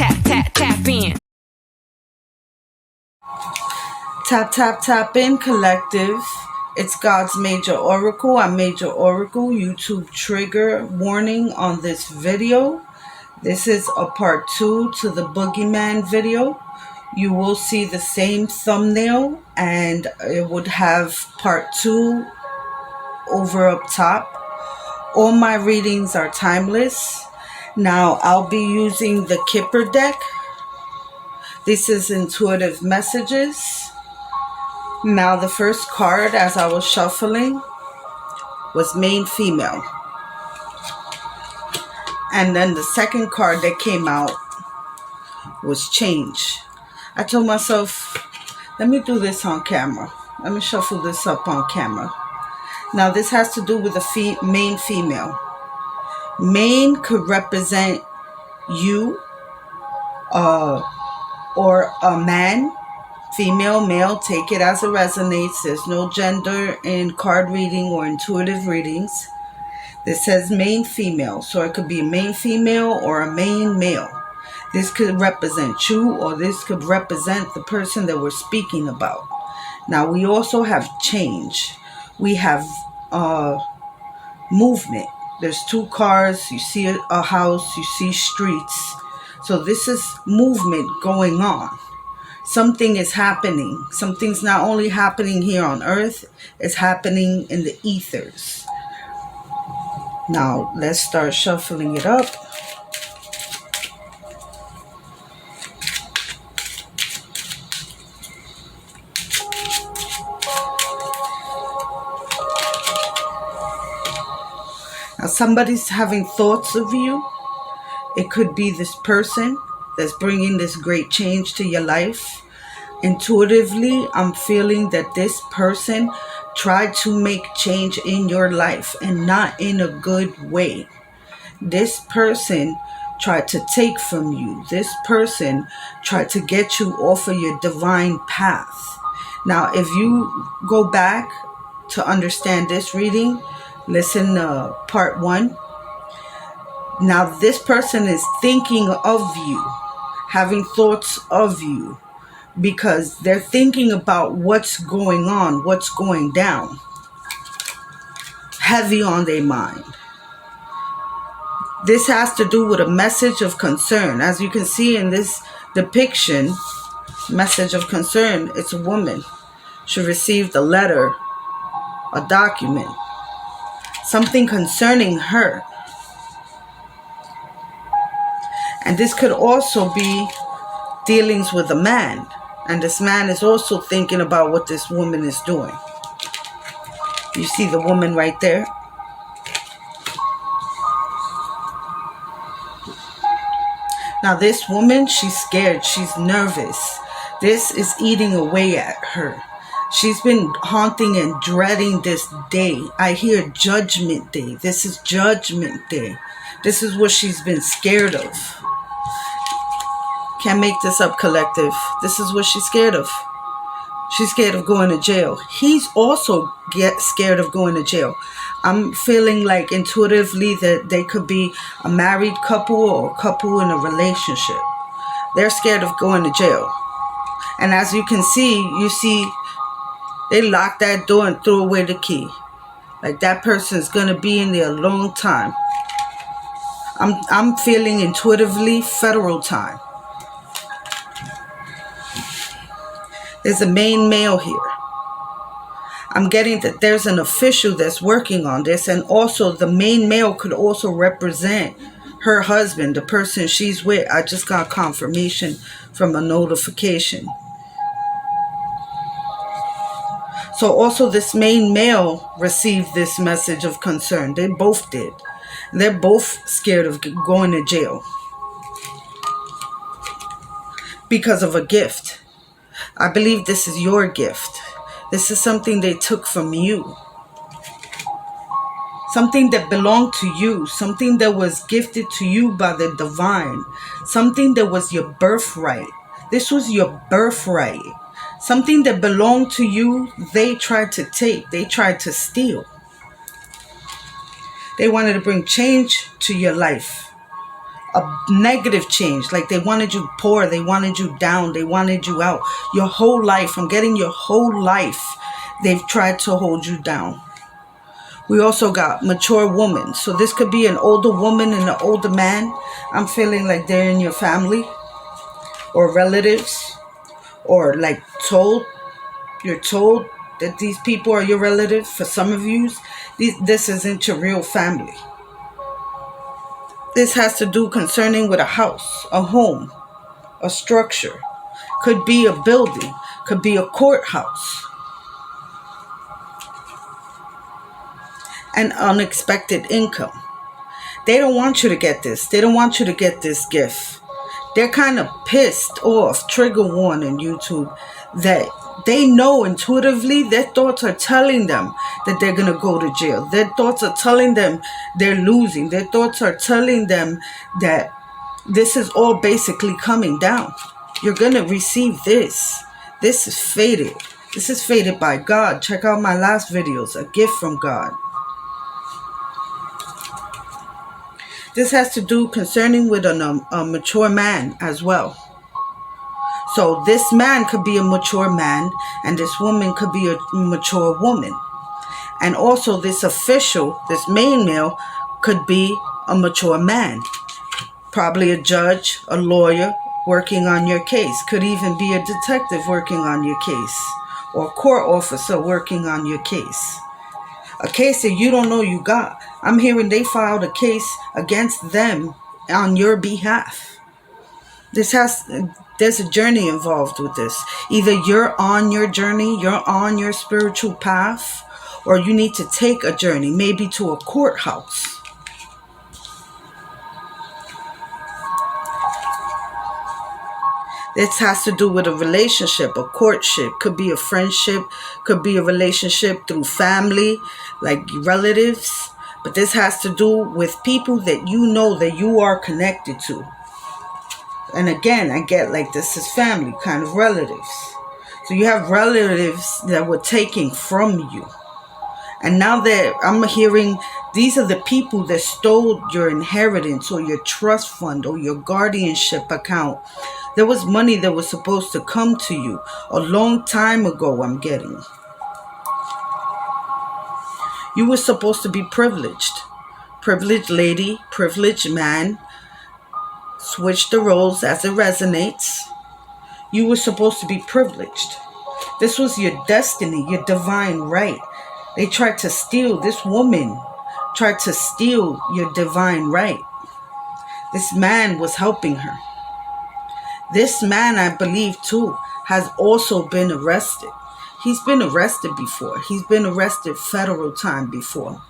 tap, tap, tap in. Tap, tap, tap in, collective. It's God's Major Oracle. I'm Major Oracle. YouTube trigger warning on this video. This is a part 2 to the boogeyman video. You will see the same thumbnail and it would have part 2 over up top. All my readings are timeless. Now I'll be using the Kipper deck. This is intuitive messages. Now the first card as I was shuffling was main female. And then the second card that came out was change. I told myself, let me do this on camera. Let me shuffle this up on camera. Now this has to do with the main female. Main could represent you or a man. Female, male, take it as it resonates. There's no gender in card reading or intuitive readings. This says main female, so it could be a main female or a main male. This could represent you, or this could represent the person that we're speaking about. Now, we also have change. We have movement. There's two cars. You see a house. You see streets. So this is movement going on. Something is happening. Something's not only happening here on earth, it's happening in the ethers. Now, let's start shuffling it up. Now, somebody's having thoughts of you. It could be this person that's bringing this great change to your life. Intuitively, I'm feeling that this person tried to make change in your life and not in a good way. This person tried to take from you. This person tried to get you off of your divine path. Now, if you go back to understand this reading, listen to part 1. Now, this person is thinking of you, having thoughts of you, because they're thinking about what's going on, what's going down. Heavy on their mind. This has to do with a message of concern. As you can see in this depiction, message of concern, it's a woman. She received a letter, a document, something concerning her. And this could also be dealings with a man. And this man is also thinking about what this woman is doing. You see the woman right there? Now this woman, she's scared. She's nervous. This is eating away at her. She's been haunting and dreading this day. I hear Judgment Day. This is Judgment Day. This is what she's been scared of. Can't make this up, collective. This is what she's scared of. She's scared of going to jail. He's also scared of going to jail. I'm feeling like intuitively that they could be a married couple or a couple in a relationship. They're scared of going to jail. And as you can see, they locked that door and threw away the key. Like that person's going to be in there a long time. I'm feeling intuitively federal time. There's a main male here. I'm getting that there's an official that's working on this, and also the main male could also represent her husband, the person she's with. I just got confirmation from a notification. So also this main male received this message of concern. They both did. They're both scared of going to jail because of a gift. I believe this is your gift. This is something they took from you. Something that belonged to you. Something that was gifted to you by the divine. Something that was your birthright. This was your birthright. Something that belonged to you, they tried to take. They tried to steal. They wanted to bring change to your life. a negative change. Like they wanted you poor, they wanted you down, they wanted you out. Your whole life, I'm getting your whole life, they've tried to hold you down. We also got mature woman. So this could be an older woman and an older man. I'm feeling like they're in your family or relatives, or like you're told that these people are your relative. For some of you, this isn't your real family. This has to do concerning with a house, a home, a structure. Could be a building, could be a courthouse. An unexpected income. They don't want you to get this. They don't want you to get this gift. They're kind of pissed off, trigger warning YouTube, that they know intuitively their thoughts are telling them that they're going to go to jail. Their thoughts are telling them they're losing. Their thoughts are telling them that this is all basically coming down. You're going to receive this. This is fated. This is fated by God. Check out my last videos, a gift from God. This has to do concerning with a mature man as well. So this man could be a mature man, and this woman could be a mature woman. And also this official, this main male, could be a mature man. Probably a judge, a lawyer working on your case. Could even be a detective working on your case, or a court officer working on your case. A case that you don't know you got. I'm hearing they filed a case against them on your behalf. There's a journey involved with this. Either you're on your journey, you're on your spiritual path, or you need to take a journey, maybe to a courthouse. This has to do with a relationship, a courtship. Could be a friendship, could be a relationship through family, like relatives. But this has to do with people that you know that you are connected to. And again, I get like this is family, kind of relatives. So you have relatives that were taken from you. And now that I'm hearing, these are the people that stole your inheritance or your trust fund or your guardianship account. There was money that was supposed to come to you a long time ago, I'm getting. You were supposed to be privileged. Privileged lady, privileged man. Switch the roles as it resonates. You were supposed to be privileged. This was your destiny, your divine right. They tried to steal, this woman tried to steal your divine right. This man was helping her. This man, I believe too, has also been arrested. He's been arrested before. He's been arrested federal time before.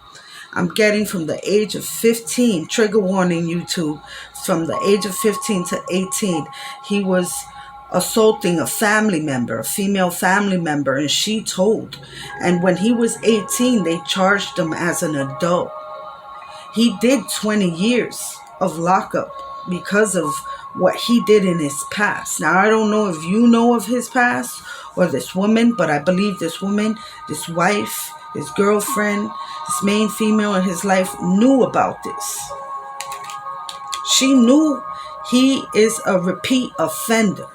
I'm getting from the age of 15, trigger warning YouTube, from the age of 15 to 18, he was assaulting a family member, a female family member, and she told. And when he was 18, they charged him as an adult. He did 20 years of lockup because of what he did in his past. Now, I don't know if you know of his past or this woman, but I believe this woman, this wife, his girlfriend, this main female in his life knew about this. She knew he is a repeat offender.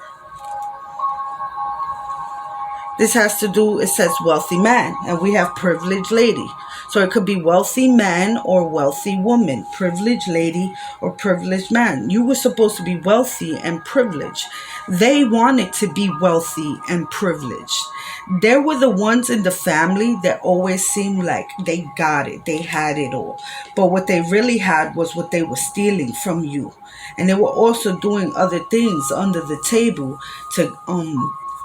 This has to do, it says wealthy man, and we have privileged lady. So it could be wealthy man or wealthy woman, privileged lady or privileged man. You were supposed to be wealthy and privileged. They wanted to be wealthy and privileged. They were the ones in the family that always seemed like they got it, they had it all. But what they really had was what they were stealing from you. And they were also doing other things under the table to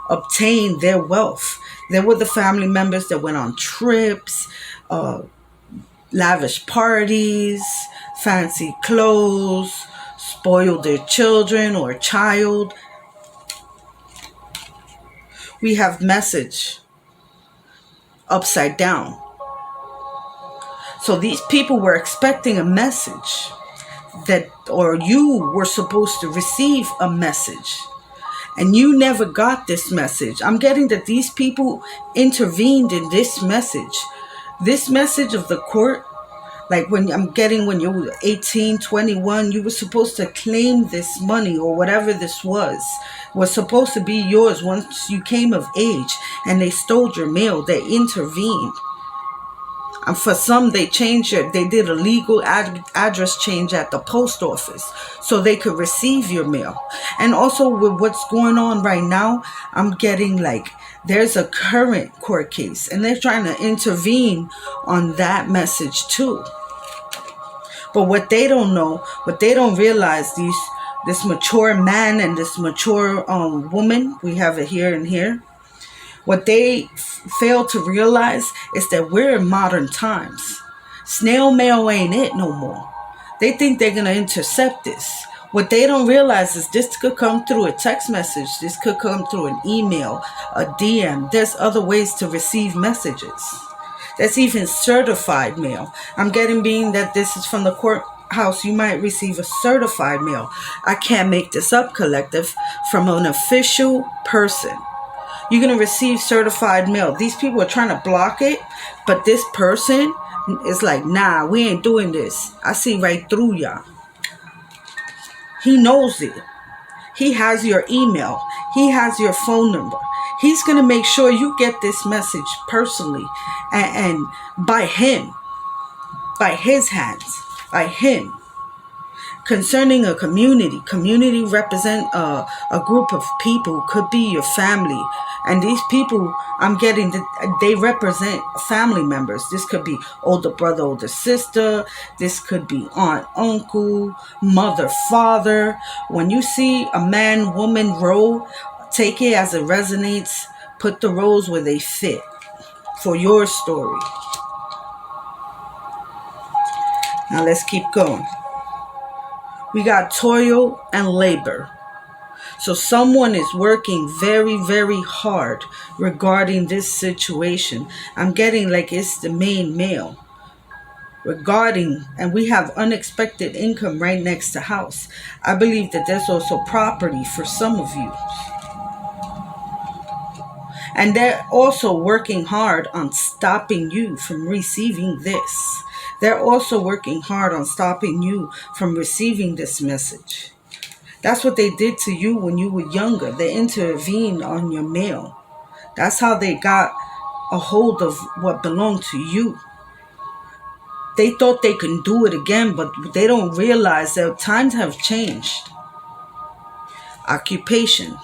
obtain their wealth. There were the family members that went on trips, lavish parties, fancy clothes, spoiled their children or child. We have message upside down. So these people were expecting a message that, or you were supposed to receive a message. And you never got this message. I'm getting that these people intervened in this message. This message of the court, Like when when you were 18, 21, you were supposed to claim this money or whatever this was supposed to be yours once you came of age, and they stole your mail. They intervened. And for some, they did a legal address change at the post office so they could receive your mail. And also with what's going on right now, I'm getting like there's a current court case and they're trying to intervene on that message too. But what they don't know, what they don't realize, this mature man and this mature woman, we have it here and here, what they fail to realize is that we're in modern times. Snail mail ain't it no more. They think they're going to intercept this. What they don't realize is this could come through a text message. This could come through an email, a DM. There's other ways to receive messages. There's even certified mail. I'm getting, being that this is from the courthouse, you might receive a certified mail. I can't make this up, collective, from an official person. You're going to receive certified mail. These people are trying to block it, but this person is like, nah, we ain't doing this. I see right through y'all. He knows it. He has your email. He has your phone number. He's going to make sure you get this message personally and by him, by his hands, by him. Concerning a community represent a group of people, could be your family. And these people, I'm getting that they represent family members. This could be older brother, older sister. This could be aunt, uncle, mother, father. When you see a man, woman role, take it as it resonates. Put the roles where they fit for your story. Now let's keep going. We got toil and labor. So someone is working very, very hard regarding this situation. I'm getting like it's the main male. Regarding, and we have unexpected income right next to house. I believe that there's also property for some of you. And they're also working hard on stopping you from receiving this. They're also working hard on stopping you from receiving this message. That's what they did to you when you were younger. They intervened on your mail. That's how they got a hold of what belonged to you. They thought they could do it again, but they don't realize that times have changed. Occupation.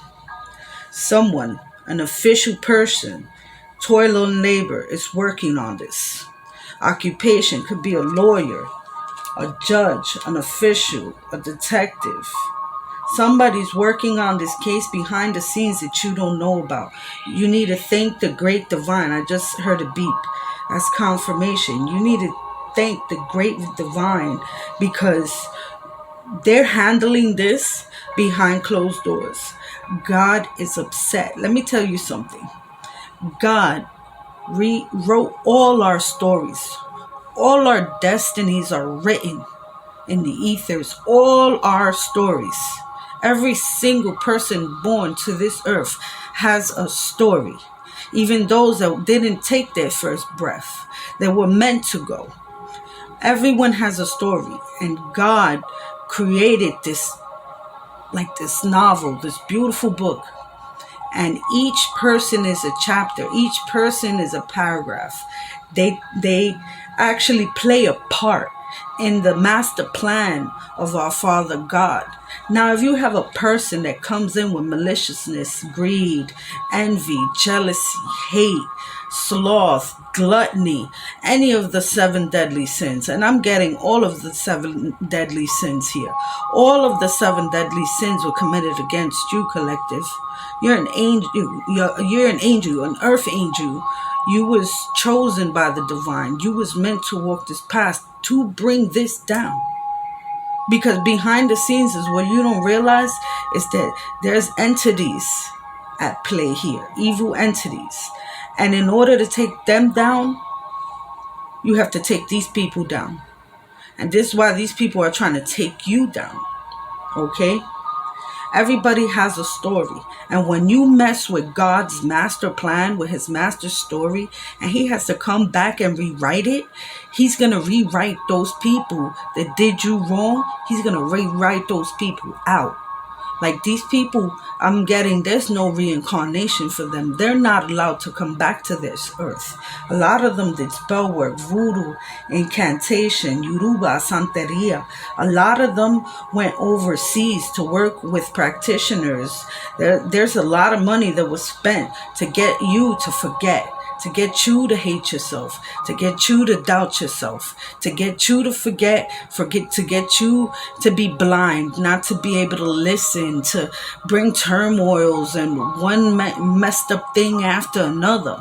Someone, an official person, toil and labor is working on this. Occupation could be a lawyer, a judge, an official, a detective. Somebody's working on this case behind the scenes that you don't know about. You need to thank the great divine. I just heard a beep. That's confirmation. You need to thank the great divine because they're handling this behind closed doors. God is upset. Let me tell you something. God rewrote all our stories. All our destinies are written in the ethers. All our stories. Every single person born to this earth has a story. Even those that didn't take their first breath, they were meant to go. Everyone has a story, and God created this, like this novel, this beautiful book. And each person is a chapter. Each person is a paragraph. They actually play a part in the master plan of our Father God. Now, if you have a person that comes in with maliciousness, greed, envy, jealousy, hate, sloth, gluttony, any of the 7 deadly sins, and I'm getting all of the 7 deadly sins here. All of the 7 deadly sins were committed against you, collective. You're an angel. You're an angel, an earth angel. You was chosen by the divine. You was meant to walk this path to bring this down. Because behind the scenes is what you don't realize is that there's entities at play here, evil entities. And in order to take them down, you have to take these people down. And this is why these people are trying to take you down. Okay? Everybody has a story. And when you mess with God's master plan, with his master story, and he has to come back and rewrite it, he's going to rewrite those people that did you wrong. He's going to rewrite those people out. Like these people, I'm getting, there's no reincarnation for them. They're not allowed to come back to this earth. A lot of them did spell work, voodoo, incantation, Yoruba, Santeria. A lot of them went overseas to work with practitioners. There's a lot of money that was spent to get you to forget, to get you to hate yourself, to get you to doubt yourself, to get you to forget, to get you to be blind, not to be able to listen, to bring turmoils and one messed up thing after another.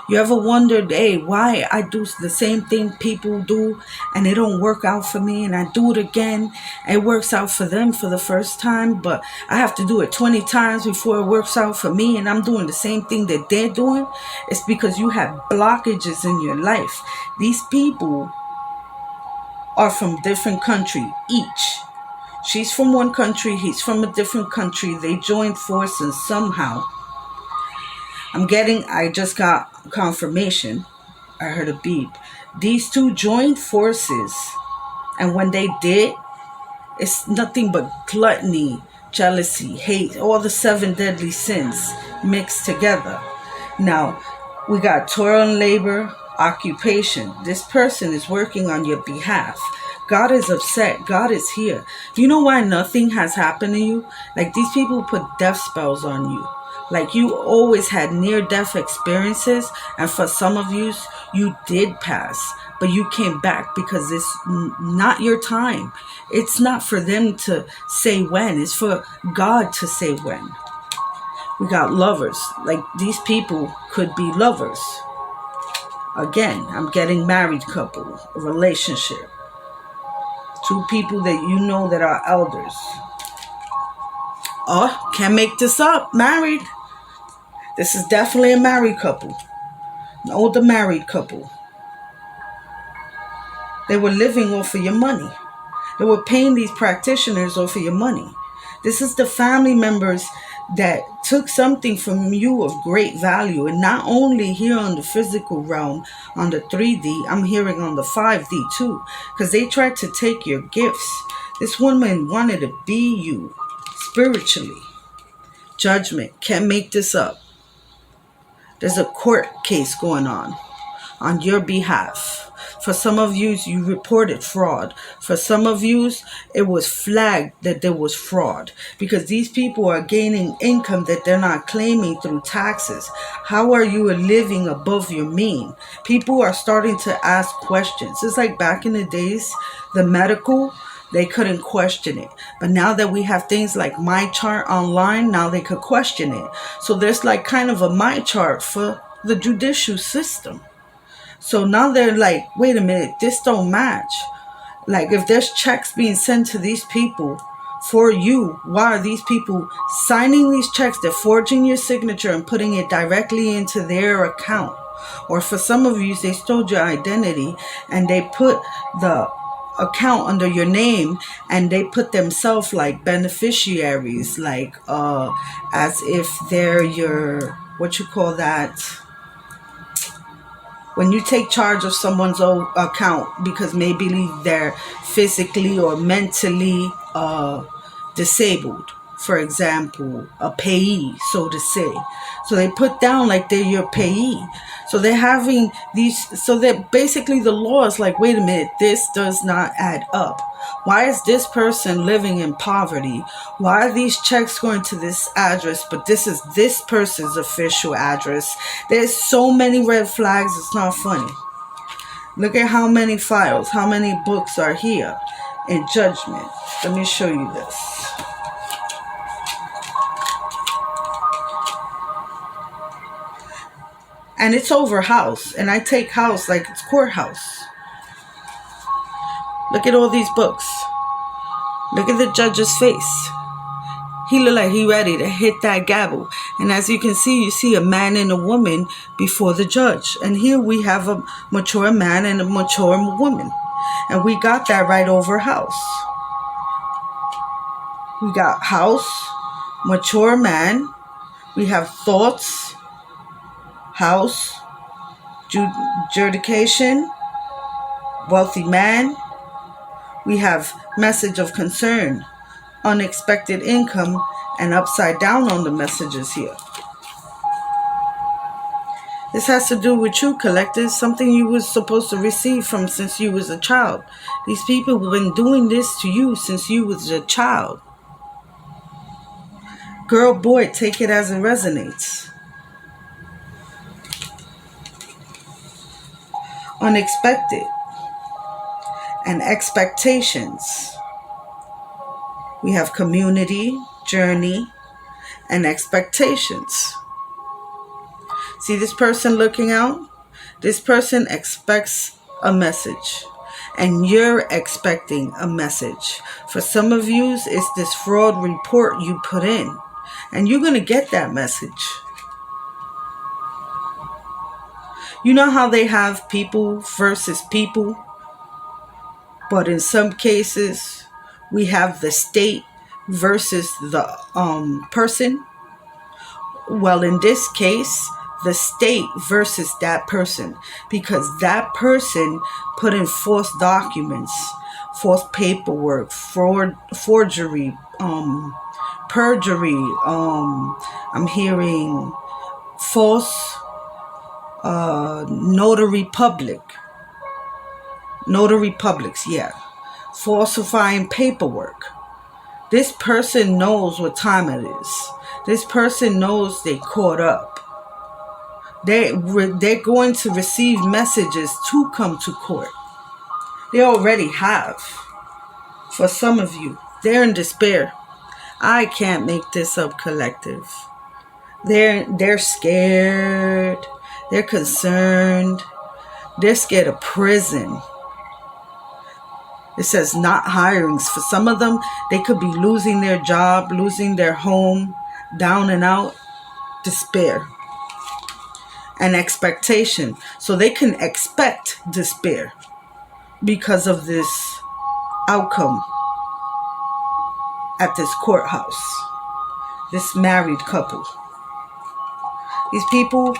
You ever wondered, hey, why I do the same thing people do and it don't work out for me, and I do it again, it works out for them for the first time, but I have to do it 20 times before it works out for me, and I'm doing the same thing that they're doing? It's because you have blockages in your life. These people are from different country each. She's from one country, he's from a different country. They joined forces somehow. I just got confirmation. I heard a beep. These two joined forces, and when they did, it's nothing but gluttony, jealousy, hate, all the 7 deadly sins mixed together. Now, we got toil and labor, occupation. This person is working on your behalf. God is upset. God is here. Do you know why nothing has happened to you? Like these people put death spells on you. Like you always had near-death experiences, and for some of you, you did pass, but you came back because it's not your time. It's not for them to say when. It's for God to say when. We got lovers. Like these people could be lovers. Again, I'm getting married couple, a relationship. 2 people that you know that are elders. Oh, can't make this up. Married. This is definitely a married couple. An older married couple. They were living off of your money. They were paying these practitioners off of your money. This is the family members that took something from you of great value. And not only here on the physical realm, on the 3D, I'm hearing on the 5D too. Because they tried to take your gifts. This woman wanted to be you spiritually. Judgment. Can't make this up. There's a court case going on your behalf. For some of you, you reported fraud. For some of you, it was flagged that there was fraud because these people are gaining income that they're not claiming through taxes. How are you living above your mean? People are starting to ask questions. It's like back in the days, the medical, they couldn't question it. But now that we have things like My Chart online, now they could question it. So there's like kind of a My Chart for the judicial system. So now they're like, wait a minute, this don't match. Like if there's checks being sent to these people for you, why are these people signing these checks? They're forging your signature and putting it directly into their account. Or for some of you, they stole your identity and they put the account under your name and they put themselves like beneficiaries, like as if they're your, what you call that, when you take charge of someone's own account because maybe they're physically or mentally disabled, for example, a payee, so to say. So they put down like they're your payee. So they're having these, so that basically the law is like, wait a minute, this does not add up. Why is this person living in poverty? Why are these checks going to this address, but this is this person's official address? There's so many red flags, it's not funny. Look at how many files, how many books are here in judgment. Let me show you this. And it's over house. And I take house like it's courthouse. Look at all these books. Look at the judge's face. He look like he ready to hit that gavel. And as you can see, you see a man and a woman before the judge. And here we have a mature man and a mature woman. And we got that right over house. We got house. mature man. We have thoughts, house, judication, wealthy man. We have message of concern, unexpected income, and upside down on the messages here. This has to do with you, collectors, something you was supposed to receive from since you was a child. These people have been doing this to you since you was a child. Girl, boy, take it as it resonates. Unexpected and expectations. We have community, journey, and expectations. See this person looking out? This person expects a message, and you're expecting a message. For some of you, it's this fraud report you put in, and you're going to get that message. You know how they have people versus people? But in some cases, we have the state versus the person. Well, in this case, the state versus that person, because that person put in false documents, false paperwork, forgery, perjury. I'm hearing false notary publics, yeah, falsifying paperwork. This person knows what time it is. This person knows they caught up. They're going to receive messages to come to court. They already have. For some of you, they're in despair. I can't make this up, collective. They're scared. They're concerned. They're scared of prison. It says not hirings. For some of them, they could be losing their job, losing their home, down and out, despair. And expectation. So they can expect despair because of this outcome at this courthouse. This married couple. These people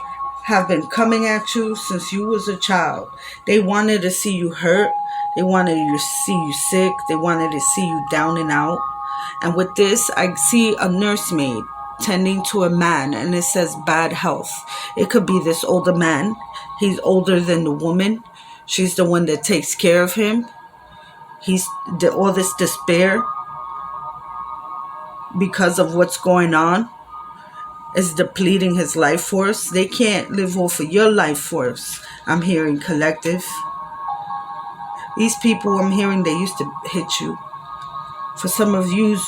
have been coming at you since you was a child. They wanted to see you hurt. They wanted to see you sick. They wanted to see you down and out. And with this, I see a nursemaid tending to a man, and it says bad health. It could be this older man. He's older than the woman. She's the one that takes care of him. All this despair because of what's going on is depleting his life force. They can't live off of your life force. I'm hearing, collective. These people, I'm hearing, they used to hit you. For some of you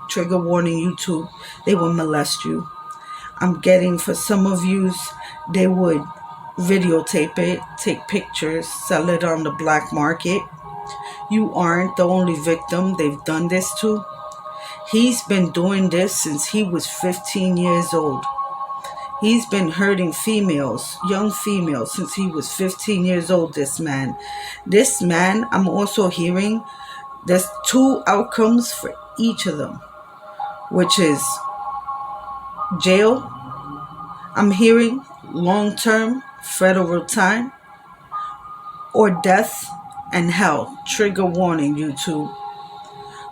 trigger warning YouTube, they will molest you. I'm getting, for some of you, they would videotape it, take pictures, sell it on the black market. You aren't the only victim they've done this to. He's been doing this since he was 15 years old. He's been hurting females, young females, since he was 15 years old, this man. This man, I'm also hearing, there's 2 outcomes for each of them, which is jail. I'm hearing long-term federal time, or death and hell. Trigger warning, YouTube.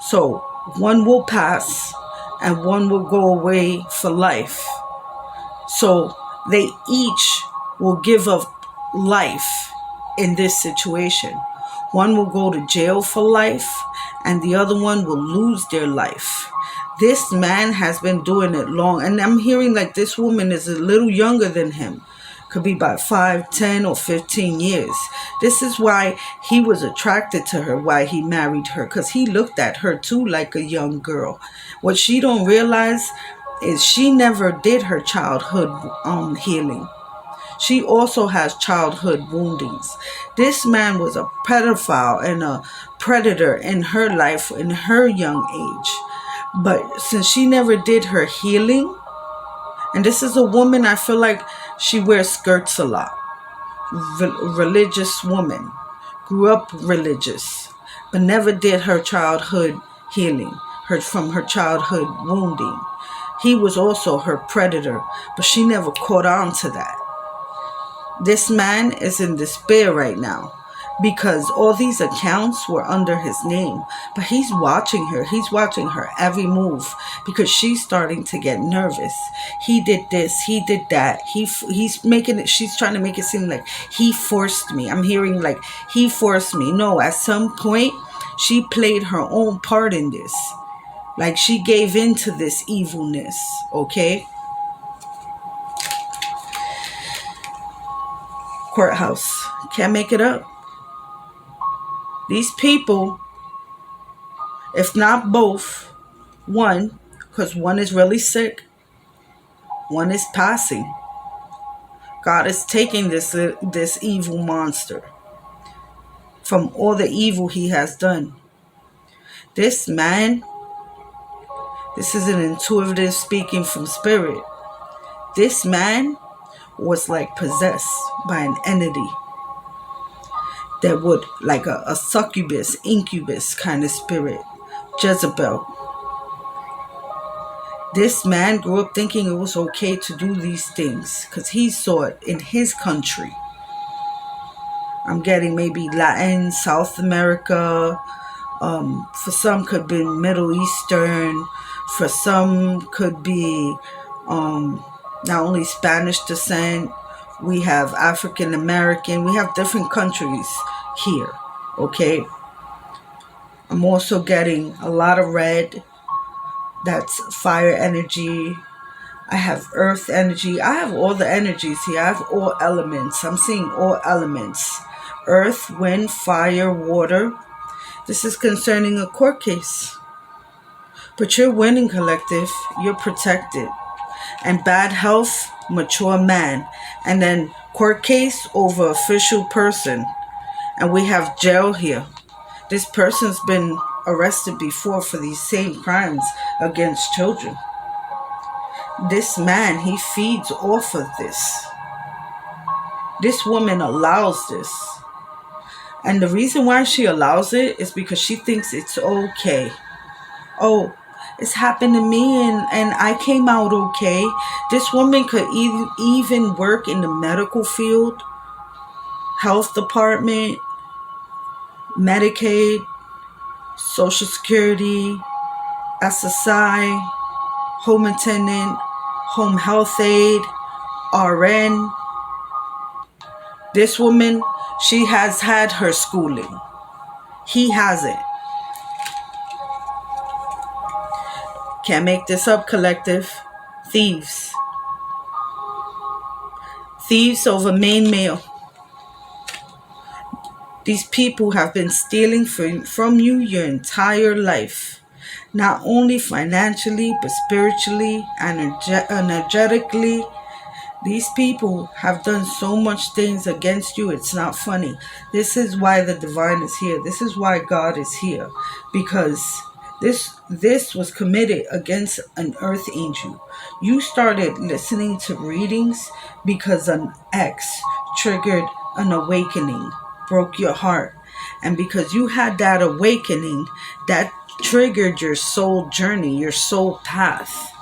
So one will pass and one will go away for life. So they each will give up life in this situation. One will go to jail for life and the other one will lose their life. This man has been doing it long, and I'm hearing like this woman is a little younger than him. Could be by 5, 10, or 15 years. This is why he was attracted to her, why he married her, because he looked at her too like a young girl. What she don't realize is she never did her childhood healing. She also has childhood woundings. This man was a pedophile and a predator in her life, in her young age. But since she never did her healing, and this is a woman, I feel like she wears skirts a lot. Religious woman. Grew up religious, but never did her childhood healing. from her childhood wounding. He was also her predator, but she never caught on to that. This man is in despair right now because all these accounts were under his name, but he's watching her. He's watching her every move because she's starting to get nervous. He did this, he did that. He's making it, she's trying to make it seem like he forced me. I'm hearing like he forced me. No, at some point she played her own part in this. Like she gave in to this evilness, okay? Courthouse. Can't make it up. These people, if not both, one, because one is really sick, one is passing. God is taking this evil monster from all the evil he has done. This man, this is an intuitive speaking from spirit. This man was like possessed by an entity that would, like a succubus, incubus kind of spirit, Jezebel. This man grew up thinking it was okay to do these things because he saw it in his country. I'm getting maybe Latin, South America. For some could be Middle Eastern. For some could be not only Spanish descent. We have African American. We have different countries here. Okay. I'm also getting a lot of red. That's fire energy. I have earth energy. I have all the energies here. I have all elements. I'm seeing all elements. Earth, wind, fire, water. This is concerning a court case. But you're winning, collective. You're protected. And bad health, mature man. And then court case over official person. And we have jail here. This person's been arrested before for these same crimes against children. This man, he feeds off of this. This woman allows this. And the reason why she allows it is because she thinks it's okay. Oh, it's happened to me and I came out okay. This woman could even work in the medical field, health department, Medicaid, Social Security, SSI, home attendant, home health aide, RN. This woman, she has had her schooling. He hasn't. Can't make this up, collective. Thieves. Thieves over main male. These people have been stealing from you your entire life. Not only financially, but spiritually, energetically. These people have done so much things against you, it's not funny. This is why the divine is here. This is why God is here. Because this was committed against an earth angel. You started listening to readings because an ex triggered an awakening, broke your heart. And because you had that awakening, that triggered your soul journey, your soul path.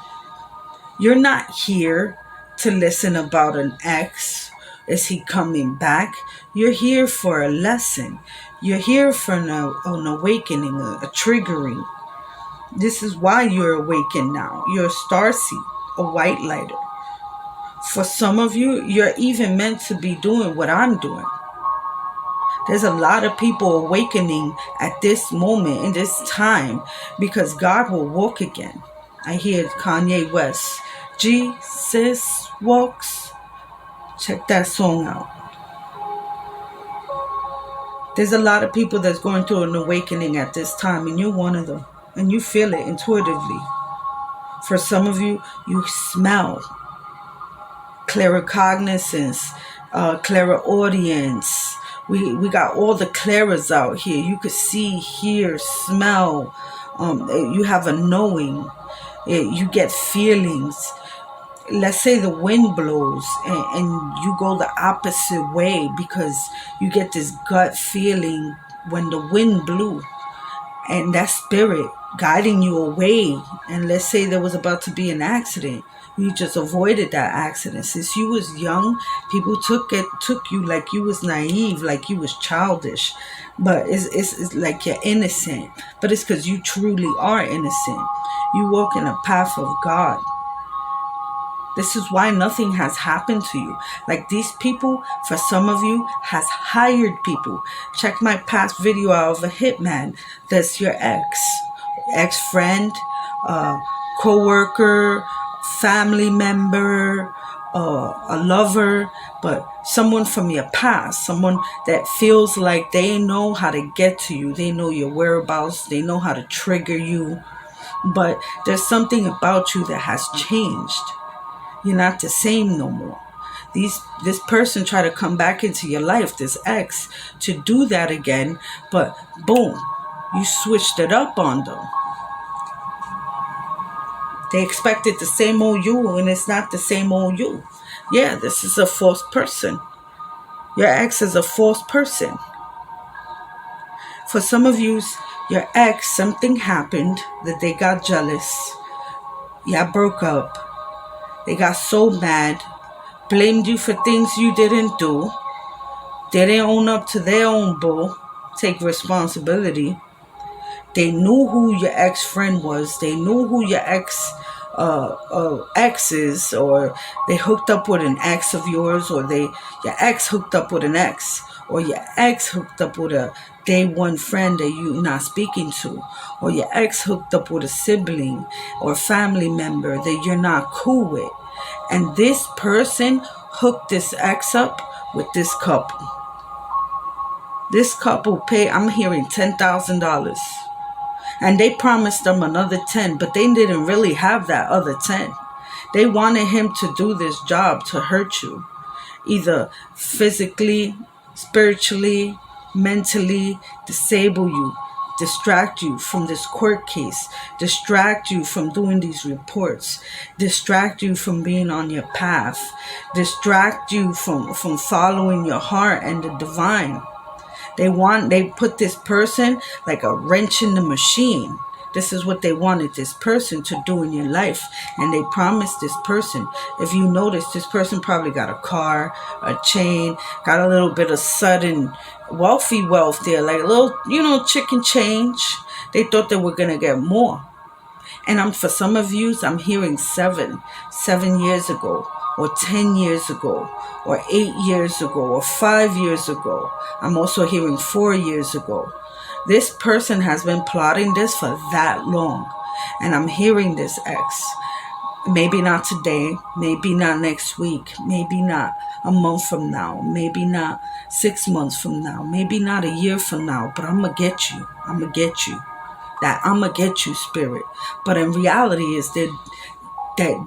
You're not here to listen about an ex. Is he coming back? You're here for a lesson. You're here for an awakening, a triggering. This is why you're awakened now. You're a starseed, a white lighter. For some of you, you're even meant to be doing what I'm doing. There's a lot of people awakening at this moment, in this time, because God will walk again. I hear Kanye West. Jesus walks. Check that song out. There's a lot of people that's going through an awakening at this time, and you're one of them. And you feel it intuitively. For some of you, you smell claircognizance, clairaudience. We got all the clairs out here. You could see, hear, smell. You have a knowing. You get feelings. Let's say the wind blows and you go the opposite way because you get this gut feeling when the wind blew. And that spirit guiding you away. And let's say there was about to be an accident, you just avoided that accident. Since you was young, people took you like you was naive, like you was childish. But it's like you're innocent. But it's because you truly are innocent. You walk in a path of God. This is why nothing has happened to you. Like these people, for some of you, has hired people. Check my past video out of a hitman. That's your ex-friend, co-worker, family member, a lover, but someone from your past, someone that feels like they know how to get to you. They know your whereabouts. They know how to trigger you. But there's something about you that has changed. You're not the same no more. This person tried to come back into your life, this ex, to do that again, but boom, you switched it up on them. They expected the same old you, and it's not the same old you. Yeah, this is a false person. Your ex is a false person. For some of you, your ex, something happened that they got jealous. Yeah, broke up. They got so mad, blamed you for things you didn't do. They didn't own up to their own bull, take responsibility. They knew who your ex-friend was. They knew who your ex is, or they hooked up with an ex of yours, or your ex hooked up with an ex, or your ex hooked up with a day one friend that you're not speaking to, or your ex hooked up with a sibling or family member that you're not cool with. And this person hooked this ex up with this couple. This couple paid, I'm hearing $10,000. And they promised them another 10, but they didn't really have that other 10. They wanted him to do this job to hurt you, either physically, spiritually, mentally, disable you, distract you from this court case, distract you from doing these reports, distract you from being on your path, distract you from following your heart and the divine. They put this person like a wrench in the machine. This is what they wanted this person to do in your life. And they promised this person. If you notice, this person probably got a car, a chain, got a little bit of sudden wealthy wealth there, like a little, chicken change. They thought they were going to get more. And for some of you, I'm hearing 7 years ago, or 10 years ago, or 8 years ago, or 5 years ago. I'm also hearing 4 years ago. This person has been plotting this for that long. And I'm hearing this ex. Maybe not today, maybe not next week, maybe not a month from now, maybe not 6 months from now, maybe not a year from now, but I'm going to get you. I'm going to get you. That I'm going to get you spirit. But in reality is that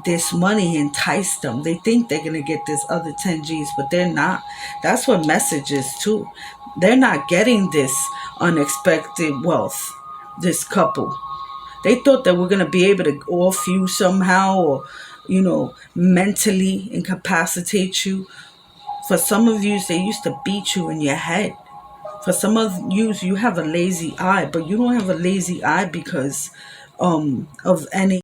this money enticed them. They think they're going to get this other 10 G's, but they're not. That's what message is too. They're not getting this unexpected wealth, this couple. They thought that we're going to be able to off you somehow, or, mentally incapacitate you. For some of you, they used to beat you in your head. For some of you have a lazy eye, but you don't have a lazy eye because of any